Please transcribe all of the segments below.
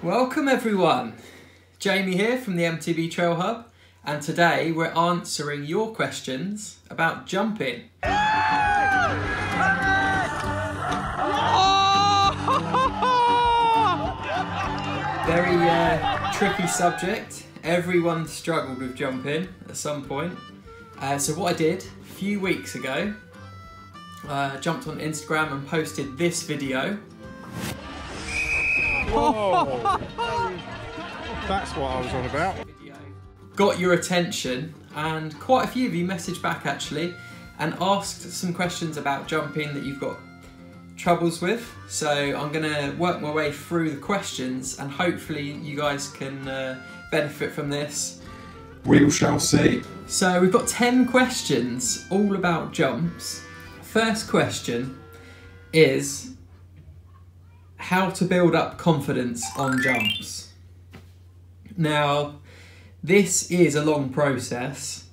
Welcome everyone, Jamie here from the MTB Trail Hub, and today we're answering your questions about jumping. Very tricky subject. Everyone struggled with jumping at some point. So what I did a few weeks ago, jumped on Instagram and posted this video. Whoa! That's what I was on about. Got your attention, and quite a few of you messaged back actually and asked some questions about jumping that you've got troubles with. So I'm going to work my way through the questions and hopefully you guys can benefit from this. We shall see. So we've got 10 questions all about jumps. First question is how to build up confidence on jumps. Now, this is a long process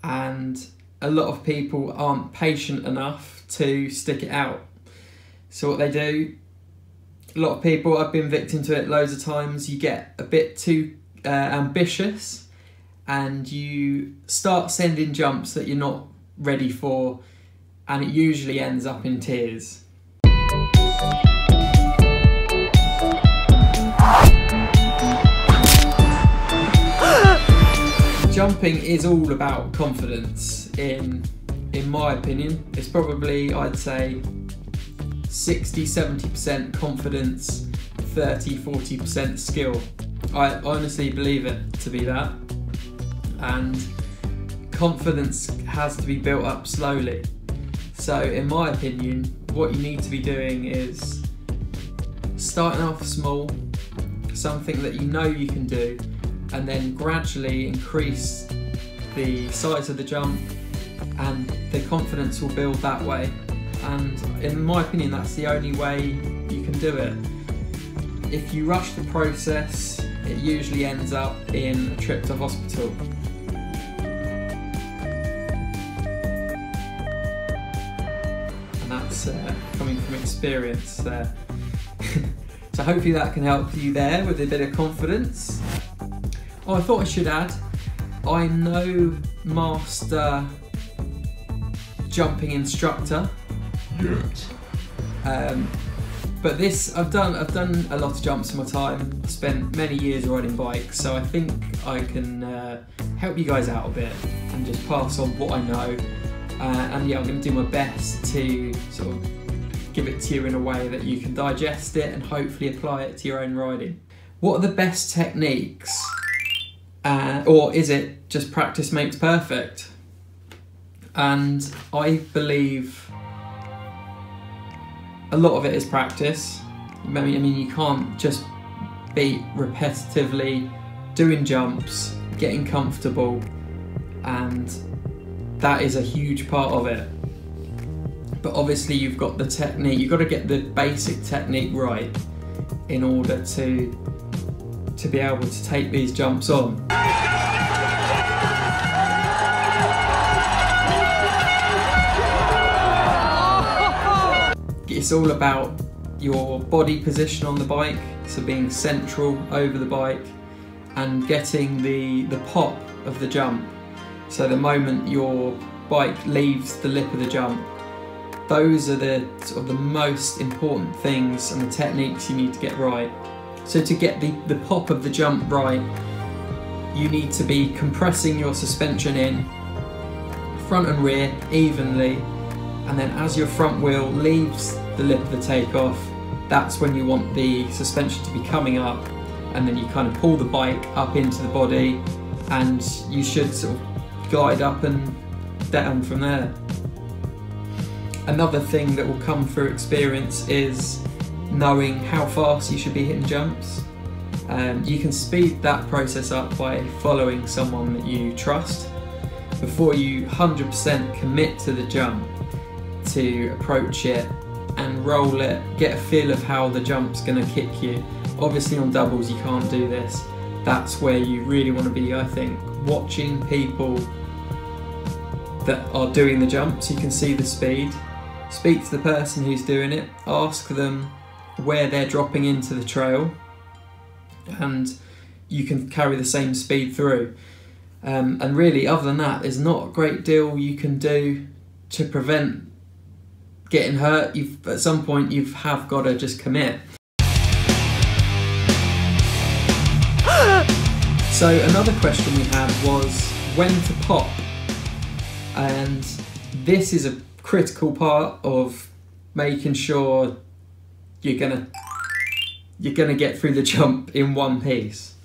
and a lot of people aren't patient enough to stick it out. So what they do, a lot of people, I've been victim to it loads of times, you get a bit too ambitious and you start sending jumps that you're not ready for, and it usually ends up in tears. Jumping is all about confidence, in my opinion. It's probably, I'd say, 60-70% confidence, 30-40% skill. I honestly believe it to be that. And confidence has to be built up slowly. So in my opinion, what you need to be doing is starting off small, something that you know you can do, and then gradually increase the size of the jump and the confidence will build that way. And in my opinion, that's the only way you can do it. If you rush the process, it usually ends up in a trip to hospital. And that's coming from experience there. So hopefully that can help you there with a bit of confidence. Oh, I thought I should add, I'm no master jumping instructor Yet. But this, I've done a lot of jumps in my time, spent many years riding bikes, so I think I can help you guys out a bit and just pass on what I know. And yeah, I'm going to do my best to sort of give it to you in a way that you can digest it and hopefully apply it to your own riding. What are the best techniques? Or is it just practice makes perfect? And I believe a lot of it is practice. I mean, you can't just be repetitively doing jumps, getting comfortable, and that is a huge part of it. But obviously you've got the technique, you've got to get the basic technique right in order to be able to take these jumps on. It's all about your body position on the bike, so being central over the bike and getting the pop of the jump. So the moment your bike leaves the lip of the jump, those are the sort of the most important things and the techniques you need to get right. So to get the pop of the jump right, you need to be compressing your suspension in, front and rear, evenly, and then as your front wheel leaves the lip of the takeoff, that's when you want the suspension to be coming up, and then you kind of pull the bike up into the body and you should sort of glide up and down from there. Another thing that will come through experience is knowing how fast you should be hitting jumps. You can speed that process up by following someone that you trust before you 100% commit to the jump, to approach it and roll it, get a feel of how the jump's going to kick you. Obviously on doubles you can't do this. That's where you really want to be, I think, watching people that are doing the jumps. You can see the speed. Speak to the person who's doing it, ask them where they're dropping into the trail, and you can carry the same speed through. And really, other than that, there's not a great deal you can do to prevent getting hurt. At some point you have got to just commit. So another question we had was when to pop, and this is a critical part of making sure you're gonna get through the jump in one piece.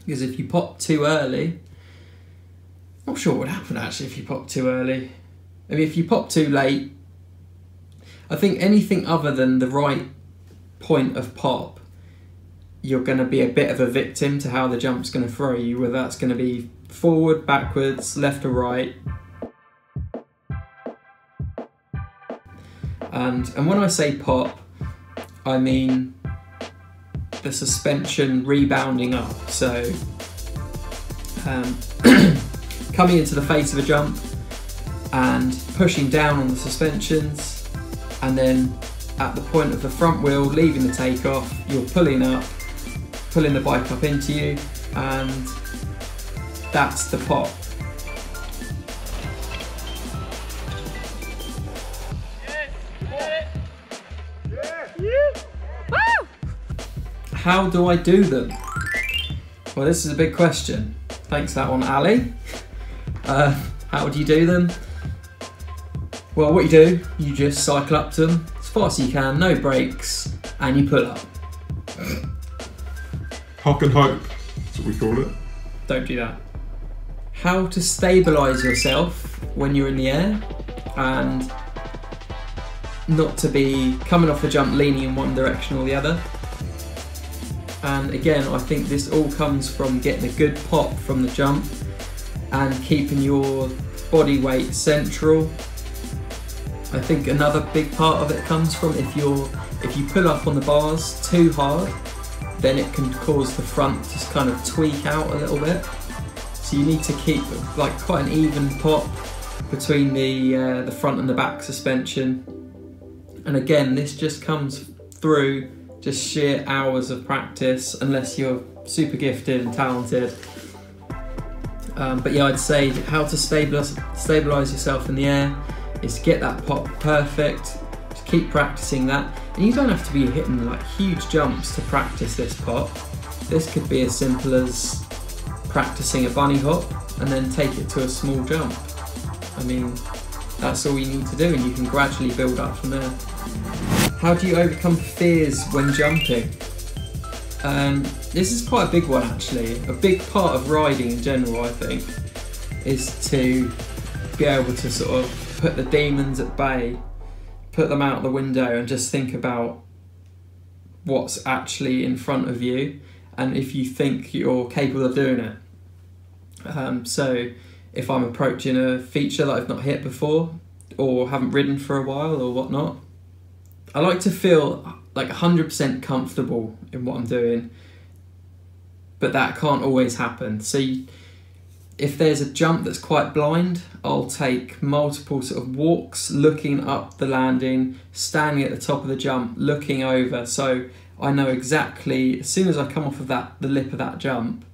Because if you pop too early, I'm not sure what would happen actually if you pop too early. I mean, if you pop too late, I think anything other than the right point of pop, you're going to be a bit of a victim to how the jump's going to throw you, whether that's going to be forward, backwards, left or right. And when I say pop, I mean the suspension rebounding up. So coming into the face of a jump and pushing down on the suspensions, and then at the point of the front wheel leaving the takeoff, you're pulling the bike up into you, and that's the pop. How do I do them? Well, this is a big question. Thanks for that one, Ali. How do you do them? Well, what you do, you just cycle up to them as fast as you can, no brakes, and you pull up. Hock and hope, that's what we call it. Don't do that. How to stabilise yourself when you're in the air, and not to be coming off the jump leaning in one direction or the other. And again, I think this all comes from getting a good pop from the jump and keeping your body weight central. I think another big part of it comes from if you pull up on the bars too hard, then it can cause the front to kind of tweak out a little bit. So you need to keep like quite an even pop between the front and the back suspension. And again, this just comes through just sheer hours of practice, unless you're super gifted and talented. But yeah, I'd say how to stabilise yourself in the air is to get that pop perfect, just keep practicing that. And you don't have to be hitting like huge jumps to practice this pop. This could be as simple as practicing a bunny hop and then take it to a small jump. I mean, that's all you need to do, and you can gradually build up from there. How do you overcome fears when jumping? This is quite a big one actually. A big part of riding in general, I think, is to be able to sort of put the demons at bay, put them out the window, and just think about what's actually in front of you, and if you think you're capable of doing it. So if I'm approaching a feature that I've not hit before, or haven't ridden for a while or whatnot, I like to feel like 100% comfortable in what I'm doing, but that can't always happen. So if there's a jump that's quite blind, I'll take multiple sort of walks, looking up the landing, standing at the top of the jump, looking over, so I know exactly, as soon as I come off of the lip of that jump,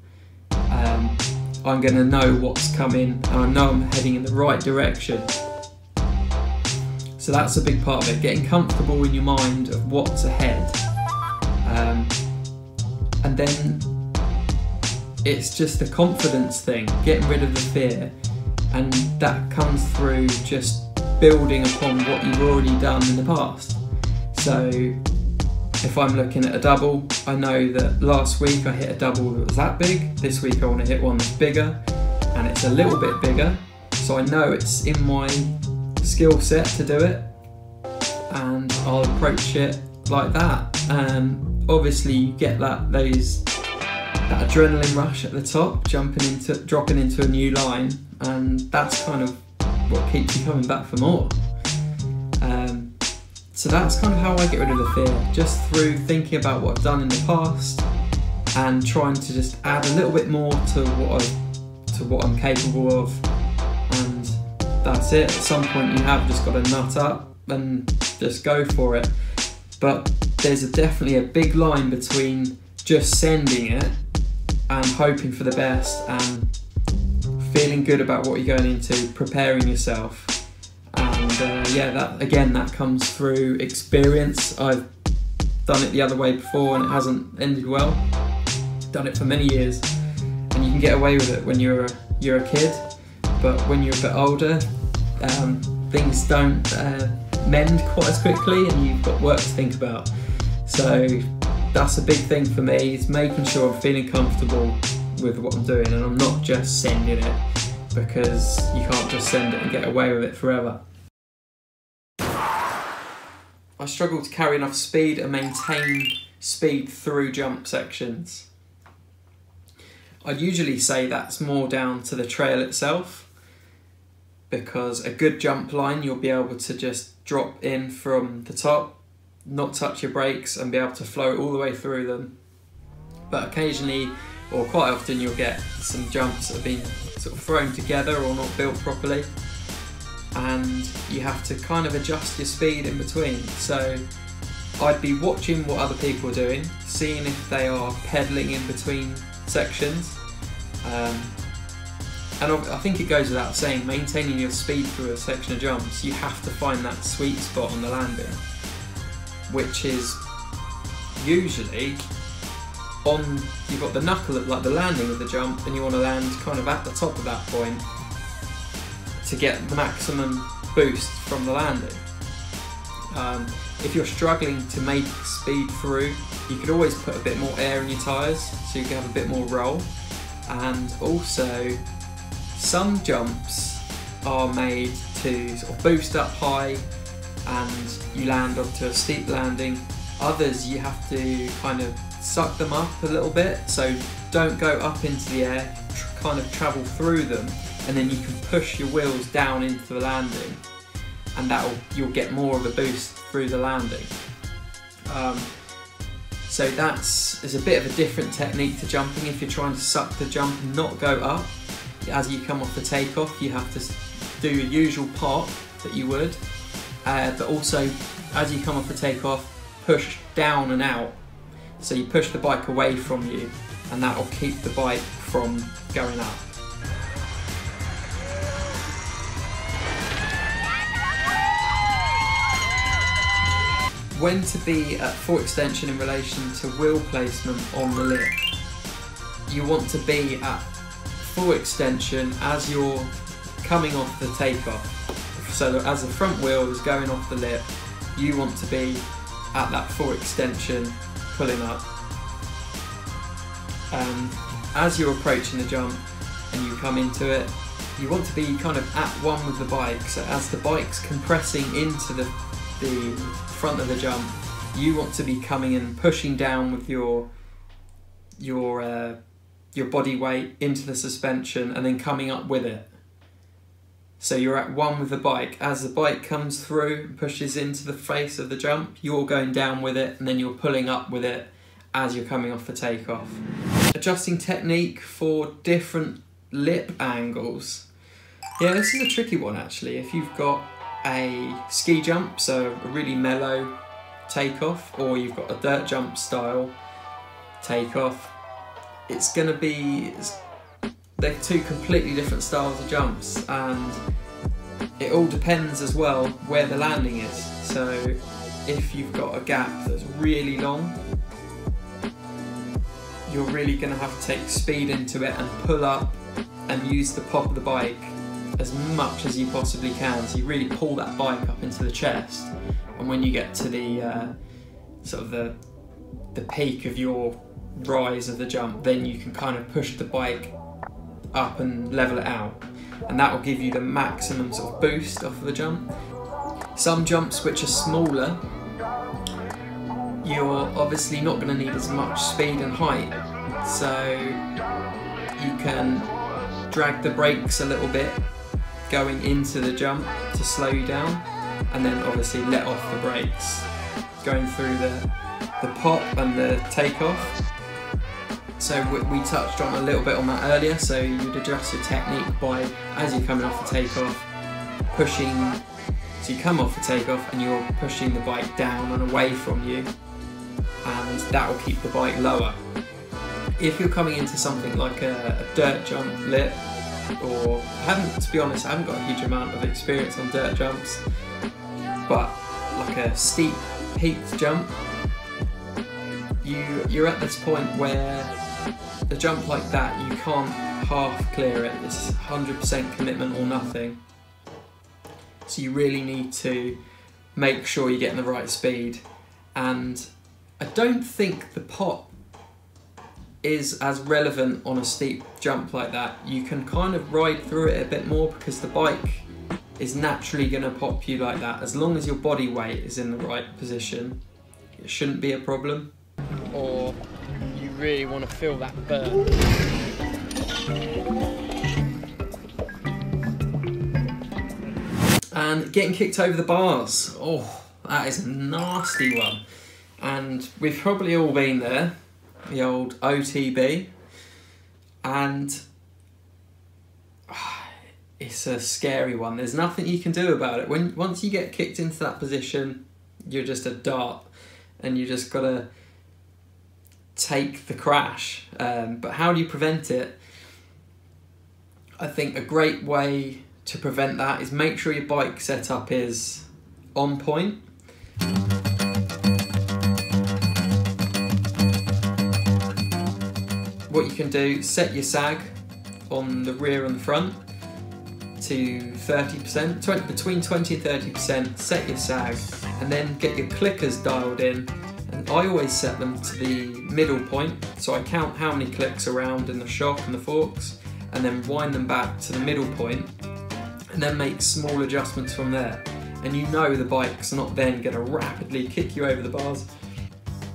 I'm going to know what's coming, and I know I'm heading in the right direction. So that's a big part of it, getting comfortable in your mind of what's ahead. And then it's just a confidence thing, getting rid of the fear. And that comes through just building upon what you've already done in the past. So if I'm looking at a double, I know that last week I hit a double that was that big. This week I want to hit one that's bigger, and it's a little bit bigger. So I know it's in my skill set to do it, and I'll approach it like that. Obviously you get that adrenaline rush at the top, dropping into a new line, and that's kind of what keeps you coming back for more. So that's kind of how I get rid of the fear, just through thinking about what I've done in the past and trying to just add a little bit more to what I'm capable of, and that's it. At some point you have just got to nut up and just go for it. But there's definitely a big line between just sending it and hoping for the best and feeling good about what you're going into, preparing yourself. And yeah, that comes through experience. I've done it the other way before and it hasn't ended well. Done it for many years, and you can get away with it when you're a kid, but when you're a bit older, things don't mend quite as quickly and you've got work to think about. So that's a big thing for me, is making sure I'm feeling comfortable with what I'm doing and I'm not just sending it, because you can't just send it and get away with it forever. I struggle to carry enough speed and maintain speed through jump sections. I'd usually say that's more down to the trail itself, because a good jump line you'll be able to just drop in from the top, not touch your brakes and be able to float all the way through them. But occasionally, or quite often, you'll get some jumps that have been sort of thrown together or not built properly, and you have to kind of adjust your speed in between. So I'd be watching what other people are doing, seeing if they are pedaling in between sections, and I think it goes without saying, maintaining your speed through a section of jumps, you have to find that sweet spot on the landing, which is usually on, you've got the knuckle at like the landing of the jump, and you want to land kind of at the top of that point to get the maximum boost from the landing. If you're struggling to make speed through, you could always put a bit more air in your tyres so you can have a bit more roll. And also, some jumps are made to sort of boost up high and you land onto a steep landing. Others you have to kind of suck them up a little bit, so don't go up into the air, kind of travel through them, and then you can push your wheels down into the landing, and you'll get more of a boost through the landing. So is a bit of a different technique to jumping. If you're trying to suck the jump and not go up, as you come off the takeoff, you have to do your usual pop that you would, but also as you come off the takeoff, push down and out. So you push the bike away from you, and that will keep the bike from going up. When to be at full extension in relation to wheel placement on the lip. You want to be at full extension as you're coming off the takeoff. So as the front wheel is going off the lip, you want to be at that full extension, pulling up. As you're approaching the jump and you come into it, you want to be kind of at one with the bike. So as the bike's compressing into the front of the jump, you want to be coming in and pushing down with your body weight into the suspension and then coming up with it. So you're at one with the bike. As the bike comes through and pushes into the face of the jump, you're going down with it, and then you're pulling up with it as you're coming off the takeoff. Adjusting technique for different lip angles. Yeah, this is a tricky one actually. If you've got a ski jump, so a really mellow takeoff, or you've got a dirt jump style takeoff, they're two completely different styles of jumps, and it all depends as well where the landing is. So if you've got a gap that's really long, you're really going to have to take speed into it and pull up and use the pop of the bike as much as you possibly can. So you really pull that bike up into the chest, and when you get to the sort of the peak of your rise of the jump, then you can kind of push the bike up and level it out, and that will give you the maximum sort of boost off of the jump. Some jumps which are smaller, you're obviously not going to need as much speed and height, so you can drag the brakes a little bit going into the jump to slow you down, and then obviously let off the brakes going through the pop and the takeoff. So we touched on a little bit on that earlier, so you'd adjust your technique by, as you're coming off the takeoff, pushing, so you come off the takeoff and you're pushing the bike down and away from you, and that will keep the bike lower. If you're coming into something like a dirt jump lip, or to be honest, I haven't got a huge amount of experience on dirt jumps, but like a steep peaked jump, you're at this point where a jump like that, you can't half clear it. It's 100% commitment or nothing. So you really need to make sure you're getting the right speed. And I don't think the pop is as relevant on a steep jump like that. You can kind of ride through it a bit more because the bike is naturally going to pop you like that. As long as your body weight is in the right position, it shouldn't be a problem. Or you really want to feel that burn. And getting kicked over the bars, oh, that is a nasty one. And we've probably all been there, the old OTB, and it's a scary one. There's nothing you can do about it. Once you get kicked into that position, you're just a dart, and you just gotta take the crash. But how do you prevent it? I think a great way to prevent that is make sure your bike setup is on point. What you can do, set your sag on the rear and the front to 30%, between 20 and 30%, set your sag, and then get your clickers dialed in. And I always set them to the middle point, so I count how many clicks around in the shock and the forks, and then wind them back to the middle point, and then make small adjustments from there. And you know the bike's not then going to rapidly kick you over the bars.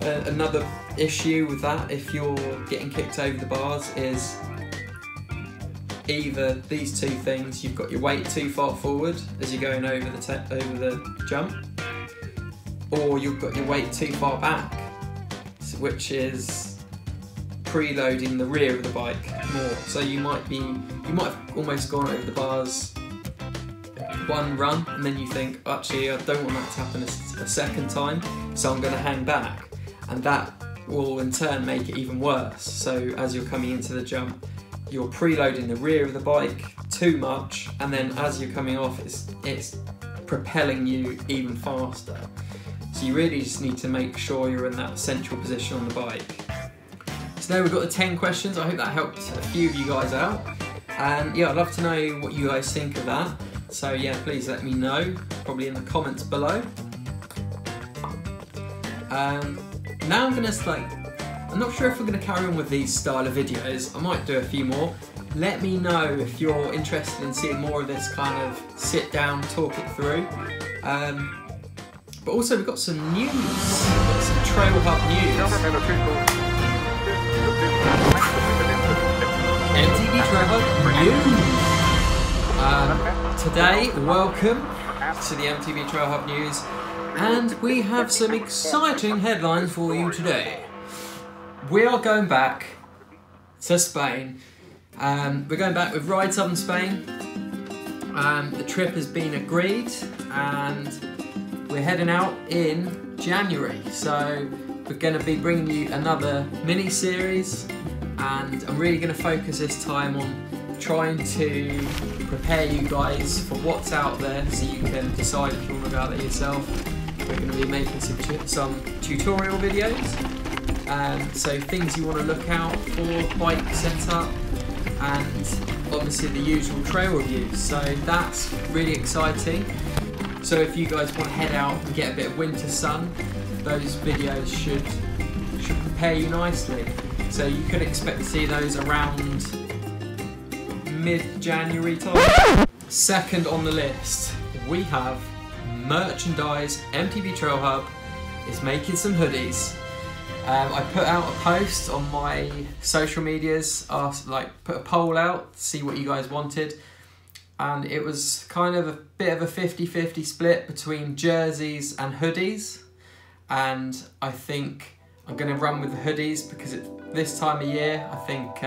Another issue with that, if you're getting kicked over the bars, is either these two things: you've got your weight too far forward as you're going over the jump, or you've got your weight too far back, which is preloading the rear of the bike more. So you might have almost gone over the bars one run, and then you think, actually, I don't want that to happen a second time, so I'm going to hang back, and that will in turn make it even worse. So as you're coming into the jump, you're preloading the rear of the bike too much, and then as you're coming off, it's propelling you even faster. So you really just need to make sure you're in that central position on the bike. So there we've got the 10 questions. I hope that helped a few of you guys out. And yeah, I'd love to know what you guys think of that. So yeah, please let me know, probably in the comments below. Now I'm not sure if we're going to carry on with these style of videos. I might do a few more. Let me know if you're interested in seeing more of this kind of sit down, talk it through. But also we've got some news, some Trail Hub news. MTB Trail Hub news. Today, welcome to the MTB Trail Hub news, and we have some exciting headlines for you today. We are going back to Spain. We're going back with Ride Southern Spain. The trip has been agreed, and we're heading out in January. So we're going to be bringing you another mini series, and I'm really going to focus this time on trying to prepare you guys for what's out there, so you can decide if you want to go out there yourself. We're going to be making some tutorial videos, so things you want to look out for, bike setup, and obviously the usual trail reviews. So that's really exciting. So if you guys want to head out and get a bit of winter sun, those videos should prepare you nicely. So you could expect to see those around mid-January time. Second on the list, we have merchandise. MTB Trail Hub is making some hoodies. I put out a post on my social medias, put a poll out to see what you guys wanted, and it was kind of a bit of a 50-50 split between jerseys and hoodies, and I think I'm going to run with the hoodies because this time of year I think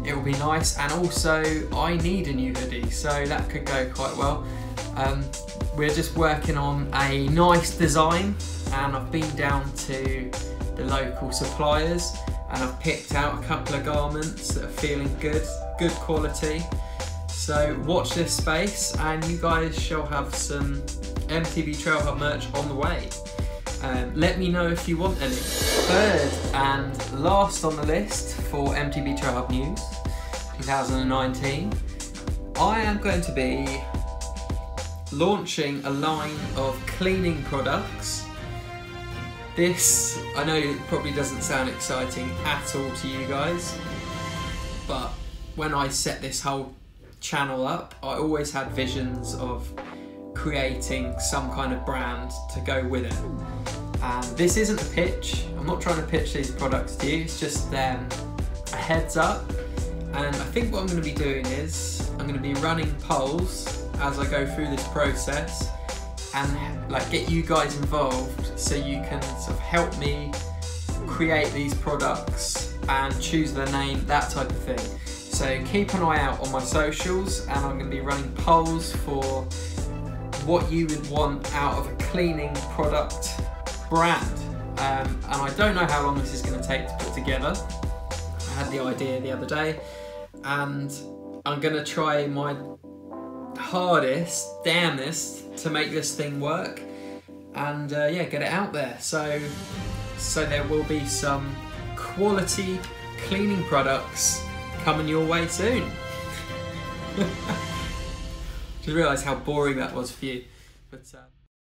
it will be nice, and also I need a new hoodie, so that could go quite well. We're just working on a nice design, and I've been down to the local suppliers and I've picked out a couple of garments that are feeling good quality. So watch this space and you guys shall have some MTB Trailhub merch on the way. Let me know if you want any. Third and last on the list for MTB Trailhub News 2019, I am going to be launching a line of cleaning products. This, I know it probably doesn't sound exciting at all to you guys, but when I set this whole channel up, I always had visions of creating some kind of brand to go with it. And this isn't a pitch, I'm not trying to pitch these products to you, it's just a heads up. And I think what I'm going to be doing is, I'm going to be running polls as I go through this process and like get you guys involved so you can sort of help me create these products and choose their name, that type of thing. So keep an eye out on my socials, and I'm going to be running polls for what you would want out of a cleaning product brand. And I don't know how long this is going to take to put together. I had the idea the other day and I'm going to try my hardest, damnedest, to make this thing work and yeah, get it out there. So there will be some quality cleaning products coming your way soon. Just realised how boring that was for you, but